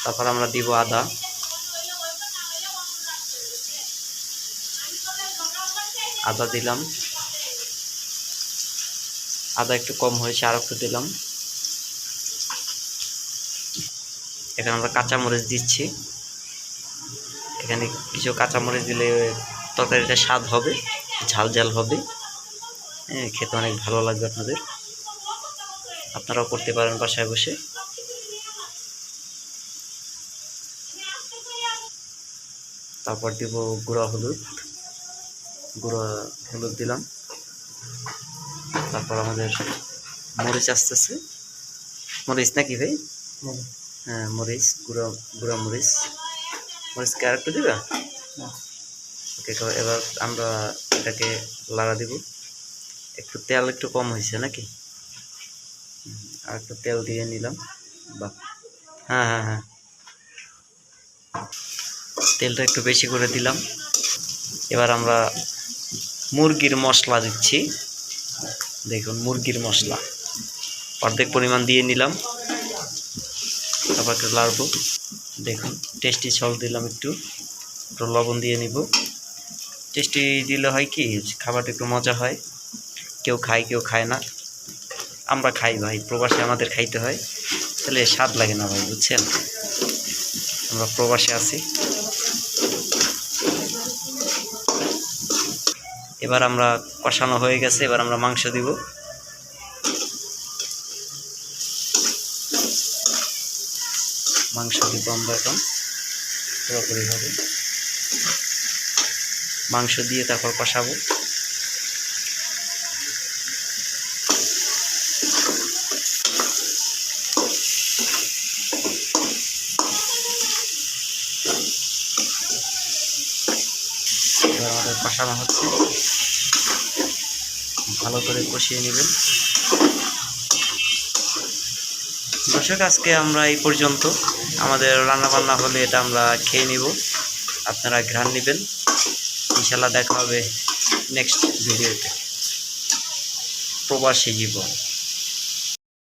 তারপর আমরা দিব আদা, আদা দিলাম, আদা একটু কম হয়েছে আর একটু দিলাম। এখানে আমরা কাঁচামরিচ দিচ্ছি, এখানে কিছু কাঁচামরিচ দিলে তরকারিটা স্বাদ হবে, ঝাল ঝাল হবে, হ্যাঁ খেতে অনেক ভালো লাগবে আপনাদের, আপনারাও করতে পারেন বাসায় বসে। তারপর দিব গুঁড়া হলুদ, গুঁড়া হলুদ দিলাম। তারপর আমাদের মরিচ আসতেছে, মরিচ নাকি ভাই? হ্যাঁ মরিচ, গুঁড়া গুঁড়া মরিচ, মরিচকে আর একটু দিবা। ওকে, এবার আমরা এটাকে লাগা দিব। একটু তেল একটু কম হয়েছে নাকি, আর একটু তেল দিয়ে নিলাম। বাহ, হ্যাঁ হ্যাঁ হ্যাঁ, তেলটা একটু বেশি করে দিলাম। এবার আমরা মুরগির মশলা দিচ্ছি, দেখুন মুরগির মশলা অর্ধেক পরিমাণ দিয়ে নিলাম। তারপর একটু লাড়বো, দেখুন টেস্টি সল্ট দিলাম, একটু লবণ দিয়ে নিব। টেস্টি দিলে হয় কি খাবারটা একটু মজা হয়, কেউ খায় কেউ খায় না, আমরা খাই ভাই, প্রবাসে আমাদের খাইতে হয়, তাহলে স্বাদ লাগে না ভাই, বুঝছেন, আমরা প্রবাসে আছি। এবার আমরা কষানো হয়ে গেছে, এবার আমরা মাংস দিব। মাংস দিব আমরা এখন পুরোপুরিভাবে, মাংস দিয়ে তারপর কষাবো। এবার আমাদের কষানো হচ্ছে, ভালো করে কষিয়ে নেবেন। দর্শক আজকে আমরা এই পর্যন্ত, আমাদের রান্নাবান্না হলে এটা আমরা খেয়ে নিব, আপনারা ঘ্রাণ নেবেন। ইনশাল্লাহ দেখা হবে নেক্সট ভিডিওতে। প্রবাসী জীবন।